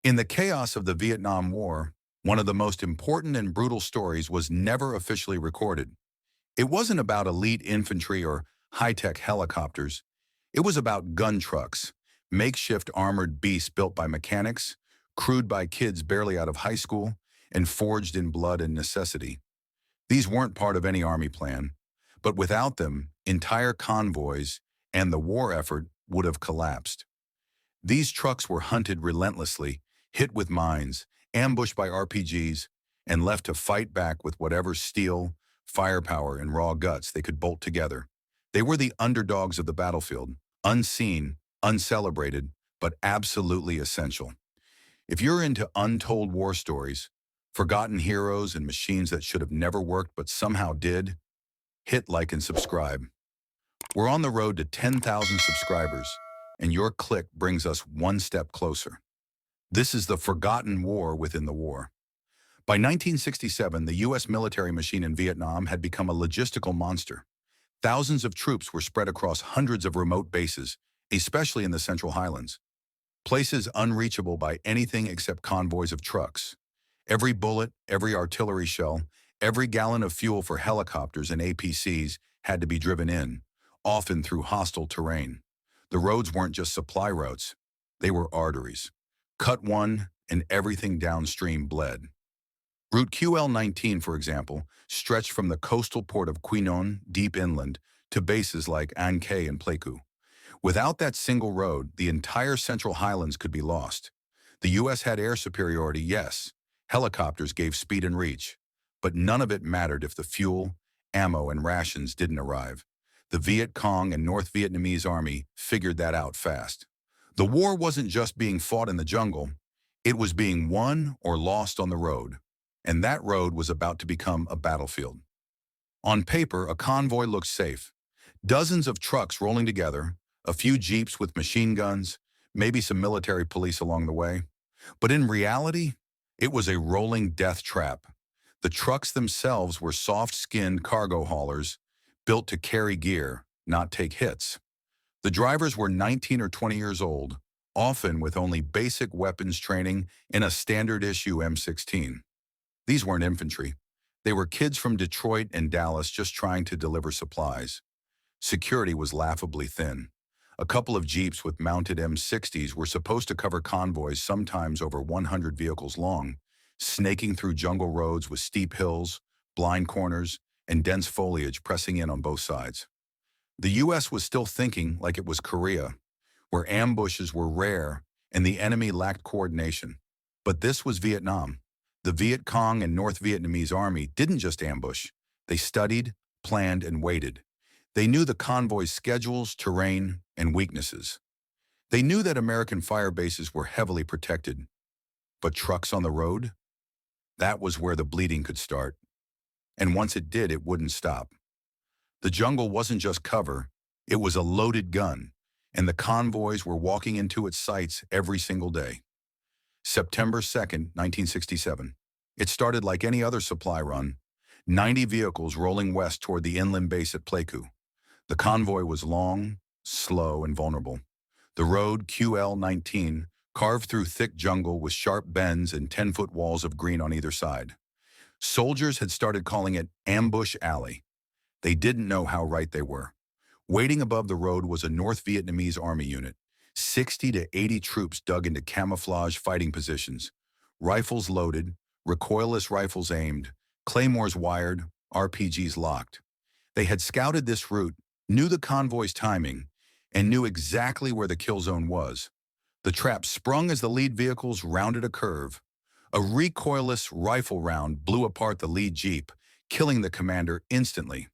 In the chaos of the Vietnam War, one of the most important and brutal stories was never officially recorded. It wasn't about elite infantry or high-tech helicopters. It was about gun trucks, makeshift armored beasts built by mechanics, crewed by kids barely out of high school, and forged in blood and necessity. These weren't part of any army plan, but without them, entire convoys and the war effort would have collapsed. These trucks were hunted relentlessly, hit with mines, ambushed by RPGs, and left to fight back with whatever steel, firepower, and raw guts they could bolt together. They were the underdogs of the battlefield, unseen, uncelebrated, but absolutely essential. If you're into untold war stories, forgotten heroes and machines that should have never worked but somehow did, hit like and subscribe. We're on the road to 10,000 subscribers, and your click brings us one step closer. This is the forgotten war within the war. By 1967, the U.S. military machine in Vietnam had become a logistical monster. Thousands of troops were spread across hundreds of remote bases, especially in the Central Highlands, places unreachable by anything except convoys of trucks. Every bullet, every artillery shell, every gallon of fuel for helicopters and APCs had to be driven in, often through hostile terrain. The roads weren't just supply routes, they were arteries. Cut one, and everything downstream bled. Route QL-19, for example, stretched from the coastal port of Quy Nhon, deep inland, to bases like An Khê and Pleiku. Without that single road, the entire Central Highlands could be lost. The U.S. had air superiority, yes. Helicopters gave speed and reach. But none of it mattered if the fuel, ammo, and rations didn't arrive. The Viet Cong and North Vietnamese army figured that out fast. The war wasn't just being fought in the jungle, it was being won or lost on the road. And that road was about to become a battlefield. On paper, a convoy looked safe. Dozens of trucks rolling together, a few jeeps with machine guns, maybe some military police along the way. But in reality, it was a rolling death trap. The trucks themselves were soft-skinned cargo haulers, built to carry gear, not take hits. The drivers were 19 or 20 years old, often with only basic weapons training in a standard-issue M16. These weren't infantry. They were kids from Detroit and Dallas just trying to deliver supplies. Security was laughably thin. A couple of jeeps with mounted M60s were supposed to cover convoys sometimes over 100 vehicles long, snaking through jungle roads with steep hills, blind corners, and dense foliage pressing in on both sides. The U.S. was still thinking like it was Korea, where ambushes were rare and the enemy lacked coordination. But this was Vietnam. The Viet Cong and North Vietnamese army didn't just ambush. They studied, planned, and waited. They knew the convoy's schedules, terrain, and weaknesses. They knew that American fire bases were heavily protected. But trucks on the road? That was where the bleeding could start. And once it did, it wouldn't stop. The jungle wasn't just cover, it was a loaded gun, and the convoys were walking into its sights every single day. September 2nd, 1967. It started like any other supply run, 90 vehicles rolling west toward the inland base at Pleiku. The convoy was long, slow, and vulnerable. The road, QL-19, carved through thick jungle with sharp bends and 10-foot walls of green on either side. Soldiers had started calling it Ambush Alley. They didn't know how right they were. Waiting above the road was a North Vietnamese army unit. 60 to 80 troops dug into camouflage fighting positions. Rifles loaded, recoilless rifles aimed, claymores wired, RPGs locked. They had scouted this route, knew the convoy's timing, and knew exactly where the kill zone was. The trap sprung as the lead vehicles rounded a curve. A recoilless rifle round blew apart the lead jeep, killing the commander instantly.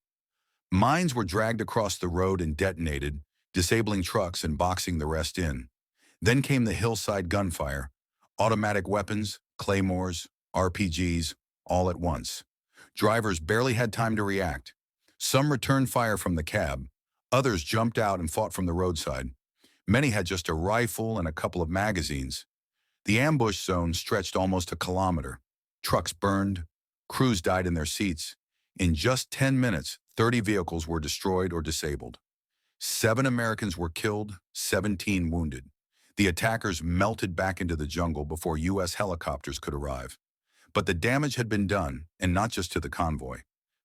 Mines were dragged across the road and detonated, disabling trucks and boxing the rest in. Then came the hillside gunfire, automatic weapons, claymores, RPGs, all at once. Drivers barely had time to react. Some returned fire from the cab, others jumped out and fought from the roadside. Many had just a rifle and a couple of magazines. The ambush zone stretched almost a kilometer. Trucks burned, crews died in their seats. In just 10 minutes, 30 vehicles were destroyed or disabled. 7 Americans were killed, 17 wounded. The attackers melted back into the jungle before U.S. helicopters could arrive. But the damage had been done, and not just to the convoy.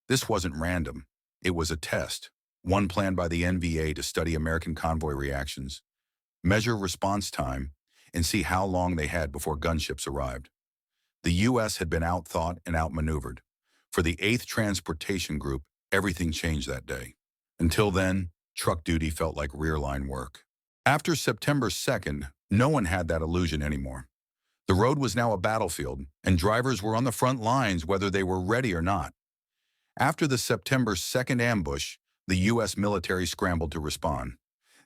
This wasn't random. It was a test, one planned by the NVA to study American convoy reactions, measure response time, and see how long they had before gunships arrived. The U.S. had been outthought and outmaneuvered. For the 8th Transportation Group, everything changed that day. Until then, truck duty felt like rear-line work. After September 2nd, no one had that illusion anymore. The road was now a battlefield, and drivers were on the front lines whether they were ready or not. After the September 2nd ambush, the U.S. military scrambled to respond.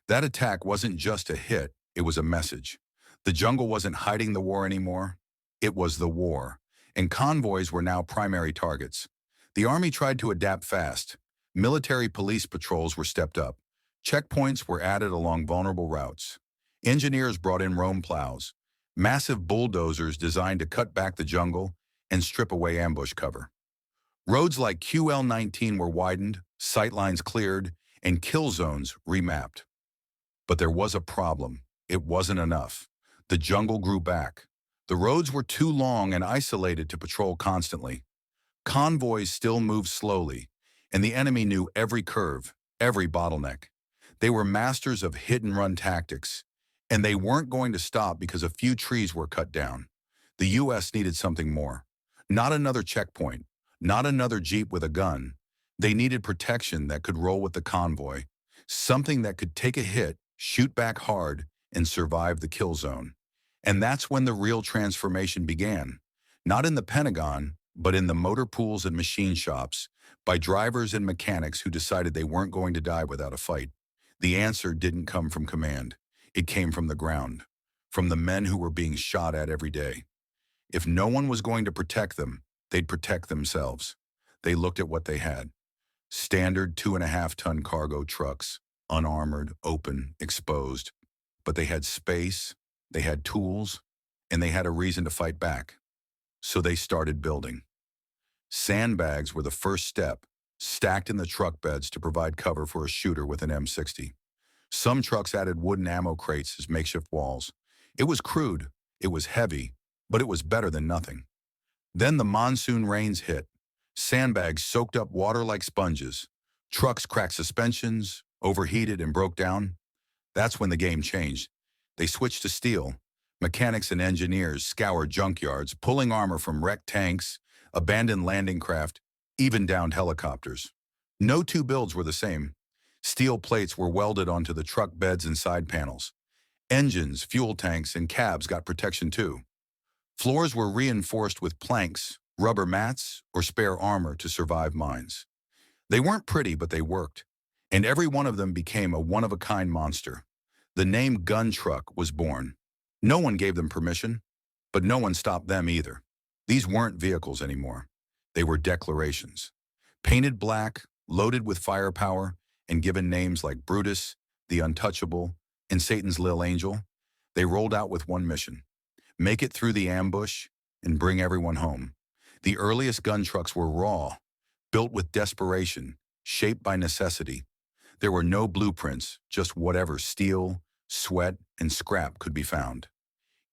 That attack wasn't just a hit, it was a message. The jungle wasn't hiding the war anymore. It was the war, and convoys were now primary targets. The Army tried to adapt fast. Military police patrols were stepped up. Checkpoints were added along vulnerable routes. Engineers brought in roam plows, massive bulldozers designed to cut back the jungle and strip away ambush cover. Roads like QL-19 were widened, sightlines cleared, and kill zones remapped. But there was a problem. It wasn't enough. The jungle grew back. The roads were too long and isolated to patrol constantly. Convoys still moved slowly, and the enemy knew every curve, every bottleneck. They were masters of hit-and-run tactics, and they weren't going to stop because a few trees were cut down. The U.S. needed something more. Not another checkpoint, not another jeep with a gun. They needed protection that could roll with the convoy, something that could take a hit, shoot back hard, and survive the kill zone. And that's when the real transformation began. Not in the Pentagon, but in the motor pools and machine shops, by drivers and mechanics who decided they weren't going to die without a fight. The answer didn't come from command. It came from the ground, from the men who were being shot at every day. If no one was going to protect them, they'd protect themselves. They looked at what they had. Standard 2.5-ton cargo trucks, unarmored, open, exposed. But they had space, they had tools, and they had a reason to fight back. So they started building. Sandbags were the first step, stacked in the truck beds to provide cover for a shooter with an M60. Some trucks added wooden ammo crates as makeshift walls. It was crude, it was heavy, but it was better than nothing. Then the monsoon rains hit. Sandbags soaked up water like sponges. Trucks cracked suspensions, overheated and broke down. That's when the game changed. They switched to steel. Mechanics and engineers scoured junkyards, pulling armor from wrecked tanks, abandoned landing craft, even downed helicopters. No two builds were the same. Steel plates were welded onto the truck beds and side panels. Engines, fuel tanks, and cabs got protection too. Floors were reinforced with planks, rubber mats, or spare armor to survive mines. They weren't pretty, but they worked. And every one of them became a one-of-a-kind monster. The name gun truck was born. No one gave them permission, but no one stopped them either. These weren't vehicles anymore. They were declarations. Painted black, loaded with firepower, and given names like Brutus, the Untouchable, and Satan's Little Angel, they rolled out with one mission: make it through the ambush and bring everyone home. The earliest gun trucks were raw, built with desperation, shaped by necessity. There were no blueprints, just whatever steel, sweat, and scrap could be found.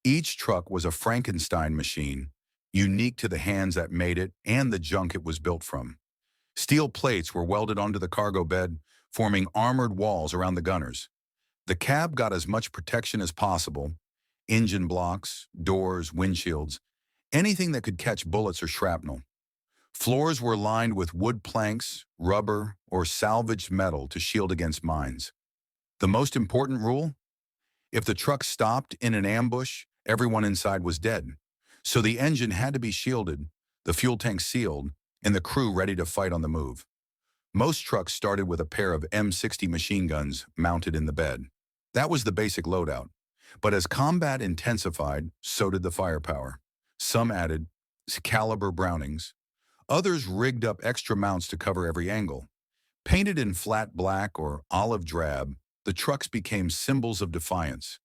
Each truck was a Frankenstein machine, unique to the hands that made it and the junk it was built from. Steel plates were welded onto the cargo bed, forming armored walls around the gunners. The cab got as much protection as possible: engine blocks, doors, windshields, anything that could catch bullets or shrapnel. Floors were lined with wood planks, rubber, or salvaged metal to shield against mines. The most important rule? If the truck stopped in an ambush, everyone inside was dead. So the engine had to be shielded, the fuel tank sealed, and the crew ready to fight on the move. Most trucks started with a pair of M60 machine guns mounted in the bed. That was the basic loadout. But as combat intensified, so did the firepower. Some added caliber Brownings. Others rigged up extra mounts to cover every angle. Painted in flat black or olive drab, the trucks became symbols of defiance.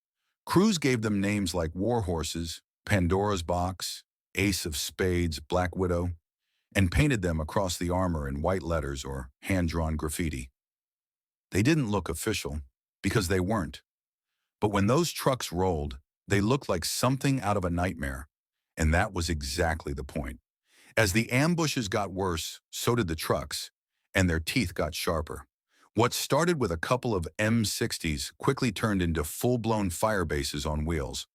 Crews gave them names like War Horses, Pandora's Box, Ace of Spades, Black Widow, and painted them across the armor in white letters or hand-drawn graffiti. They didn't look official, because they weren't. But when those trucks rolled, they looked like something out of a nightmare. And that was exactly the point. As the ambushes got worse, so did the trucks, and their teeth got sharper. What started with a couple of M60s quickly turned into full-blown fire bases on wheels.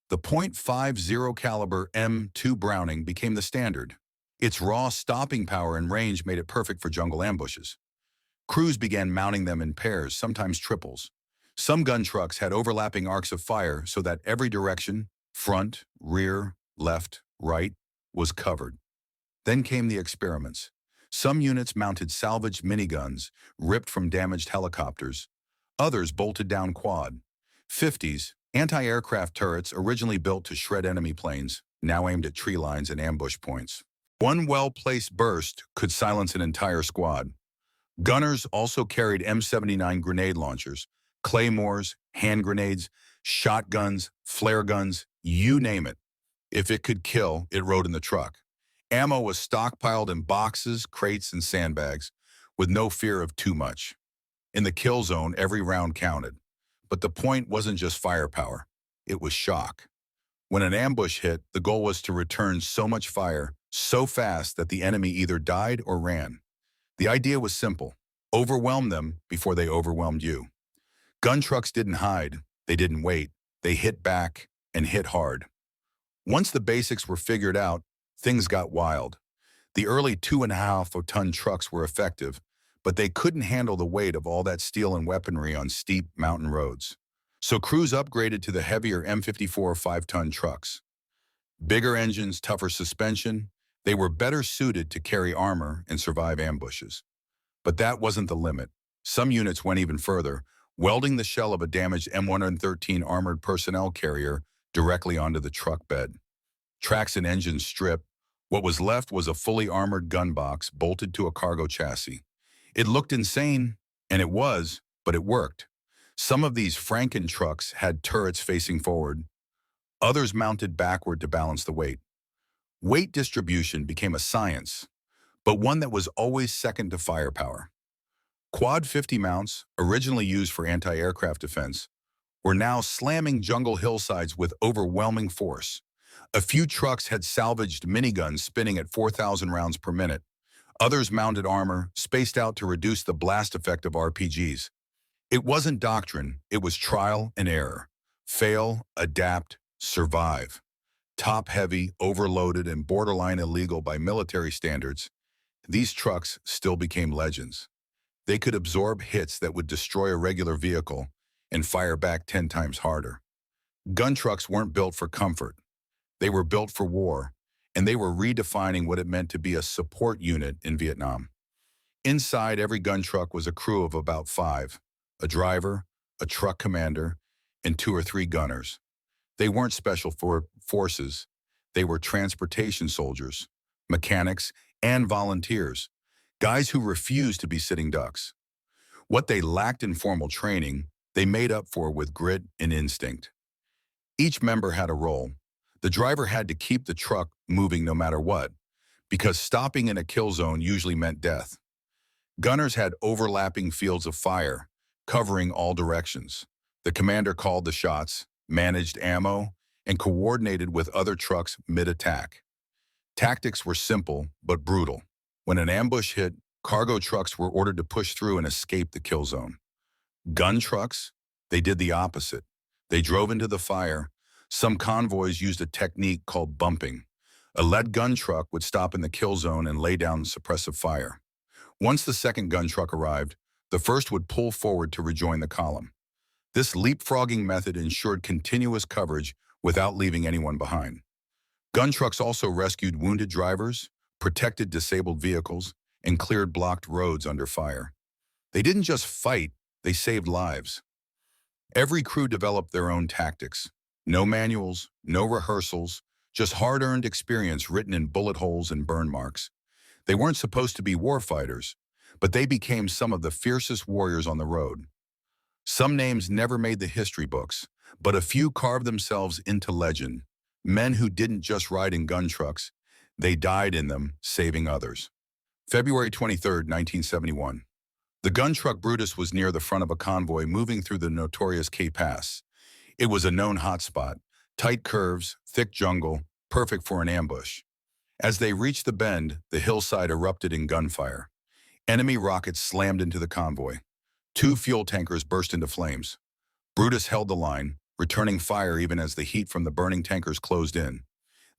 The .50 caliber M2 Browning became the standard. Its raw stopping power and range made it perfect for jungle ambushes. Crews began mounting them in pairs, sometimes triples. Some gun trucks had overlapping arcs of fire so that every direction, front, rear, left, right, was covered. Then came the experiments. Some units mounted salvaged miniguns, ripped from damaged helicopters. Others bolted down quad. 50s, anti-aircraft turrets originally built to shred enemy planes, now aimed at tree lines and ambush points. One well-placed burst could silence an entire squad. Gunners also carried M79 grenade launchers, claymores, hand grenades, shotguns, flare guns, you name it. If it could kill, it rode in the truck. Ammo was stockpiled in boxes, crates, and sandbags, with no fear of too much. In the kill zone, every round counted. But the point wasn't just firepower. It was shock. When an ambush hit, the goal was to return so much fire, so fast that the enemy either died or ran. The idea was simple. Overwhelm them before they overwhelmed you. Gun trucks didn't hide. They didn't wait. They hit back and hit hard. Once the basics were figured out, things got wild. The early 2.5-ton trucks were effective, but they couldn't handle the weight of all that steel and weaponry on steep mountain roads. So crews upgraded to the heavier M54 5-ton trucks. Bigger engines, tougher suspension, they were better suited to carry armor and survive ambushes. But that wasn't the limit. Some units went even further, welding the shell of a damaged M113 armored personnel carrier directly onto the truck bed. Tracks and engines stripped, what was left was a fully armored gun box bolted to a cargo chassis. It looked insane, and it was, but it worked. Some of these Franken trucks had turrets facing forward. Others mounted backward to balance the weight. Weight distribution became a science, but one that was always second to firepower. Quad 50 mounts, originally used for anti-aircraft defense, were now slamming jungle hillsides with overwhelming force. A few trucks had salvaged miniguns spinning at 4,000 rounds per minute. Others mounted armor, spaced out to reduce the blast effect of RPGs. It wasn't doctrine, it was trial and error. Fail, adapt, survive. Top-heavy, overloaded, and borderline illegal by military standards, these trucks still became legends. They could absorb hits that would destroy a regular vehicle and fire back 10 times harder. Gun trucks weren't built for comfort. They were built for war, and they were redefining what it meant to be a support unit in Vietnam. Inside every gun truck was a crew of about 5, a driver, a truck commander, and 2 or 3 gunners. They weren't special forces. They were transportation soldiers, mechanics, and volunteers, guys who refused to be sitting ducks. What they lacked in formal training, they made up for with grit and instinct. Each member had a role. The driver had to keep the truck moving no matter what, because stopping in a kill zone usually meant death. Gunners had overlapping fields of fire, covering all directions. The commander called the shots, managed ammo, and coordinated with other trucks mid-attack. Tactics were simple but brutal. When an ambush hit, cargo trucks were ordered to push through and escape the kill zone. Gun trucks, they did the opposite. They drove into the fire. Some convoys used a technique called bumping. A lead gun truck would stop in the kill zone and lay down suppressive fire. Once the second gun truck arrived, the first would pull forward to rejoin the column. This leapfrogging method ensured continuous coverage without leaving anyone behind. Gun trucks also rescued wounded drivers, protected disabled vehicles, and cleared blocked roads under fire. They didn't just fight, they saved lives. Every crew developed their own tactics. No manuals, no rehearsals, just hard-earned experience written in bullet holes and burn marks. They weren't supposed to be warfighters, but they became some of the fiercest warriors on the road. Some names never made the history books, but a few carved themselves into legend. Men who didn't just ride in gun trucks, they died in them, saving others. February 23, 1971. The gun truck Brutus was near the front of a convoy moving through the notorious K Pass. It was a known hotspot, tight curves, thick jungle, perfect for an ambush. As they reached the bend, the hillside erupted in gunfire. Enemy rockets slammed into the convoy. Two fuel tankers burst into flames. Brutus held the line, returning fire even as the heat from the burning tankers closed in.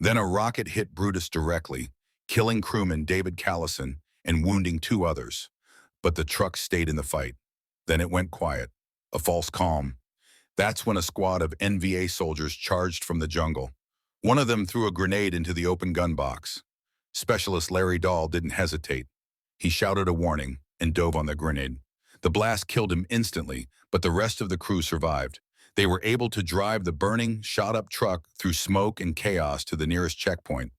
Then a rocket hit Brutus directly, killing crewman David Callison and wounding two others. But the truck stayed in the fight. Then it went quiet, a false calm. That's when a squad of NVA soldiers charged from the jungle. One of them threw a grenade into the open gun box. Specialist Larry Dahl didn't hesitate. He shouted a warning and dove on the grenade. The blast killed him instantly, but the rest of the crew survived. They were able to drive the burning, shot-up truck through smoke and chaos to the nearest checkpoint,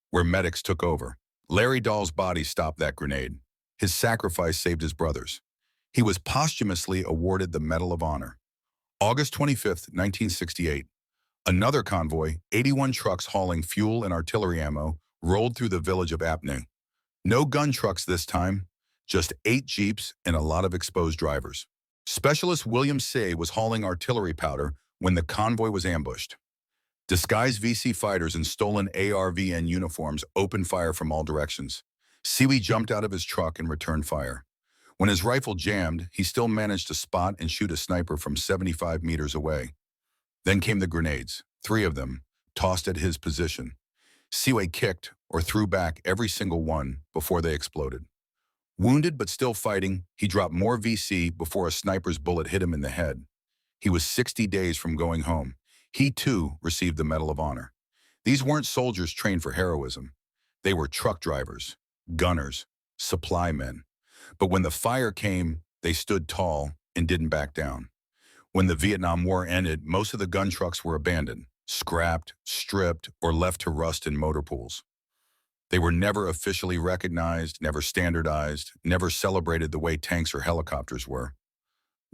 where medics took over. Larry Dahl's body stopped that grenade. His sacrifice saved his brothers. He was posthumously awarded the Medal of Honor. August 25, 1968. Another convoy, 81 trucks hauling fuel and artillery ammo, rolled through the village of Apne. No gun trucks this time, just 8 jeeps and a lot of exposed drivers. Specialist William Seay was hauling artillery powder when the convoy was ambushed. Disguised VC fighters in stolen ARVN uniforms opened fire from all directions. Seay jumped out of his truck and returned fire. When his rifle jammed, he still managed to spot and shoot a sniper from 75 meters away. Then came the grenades, 3 of them, tossed at his position. Seay kicked or threw back every single one before they exploded. Wounded but still fighting, he dropped more VC before a sniper's bullet hit him in the head. He was 60 days from going home. He, too, received the Medal of Honor. These weren't soldiers trained for heroism. They were truck drivers, gunners, supply men. But when the fire came, they stood tall and didn't back down. When the Vietnam War ended, most of the gun trucks were abandoned, scrapped, stripped, or left to rust in motor pools. They were never officially recognized, never standardized, never celebrated the way tanks or helicopters were.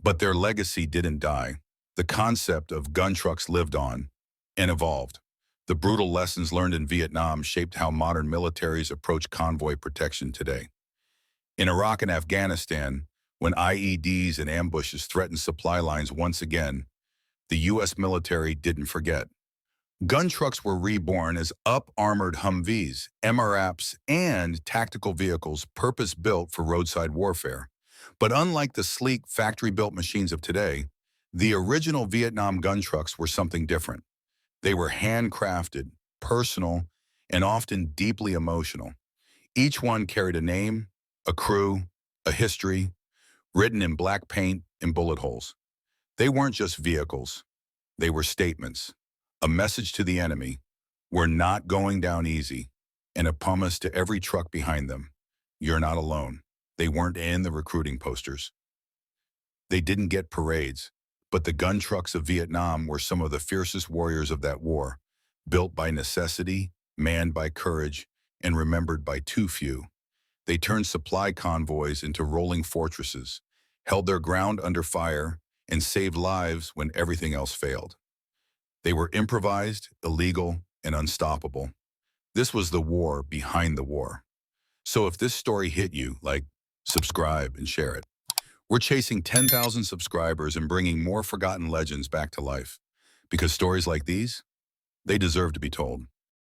But their legacy didn't die. The concept of gun trucks lived on and evolved. The brutal lessons learned in Vietnam shaped how modern militaries approach convoy protection today. In Iraq and Afghanistan, when IEDs and ambushes threatened supply lines once again, the U.S. military didn't forget. Gun trucks were reborn as up-armored Humvees, MRAPs, and tactical vehicles purpose-built for roadside warfare. But unlike the sleek, factory-built machines of today, the original Vietnam gun trucks were something different. They were handcrafted, personal, and often deeply emotional. Each one carried a name, a crew, a history, written in black paint and bullet holes. They weren't just vehicles. They were statements, a message to the enemy, we're not going down easy, and a promise to every truck behind them, you're not alone. They weren't in the recruiting posters. They didn't get parades, but the gun trucks of Vietnam were some of the fiercest warriors of that war, built by necessity, manned by courage, and remembered by too few. They turned supply convoys into rolling fortresses, held their ground under fire, and saved lives when everything else failed. They were improvised, illegal, and unstoppable. This was the war behind the war. So if this story hit you, subscribe and share it. We're chasing 10,000 subscribers and bringing more forgotten legends back to life. Because stories like these, they deserve to be told.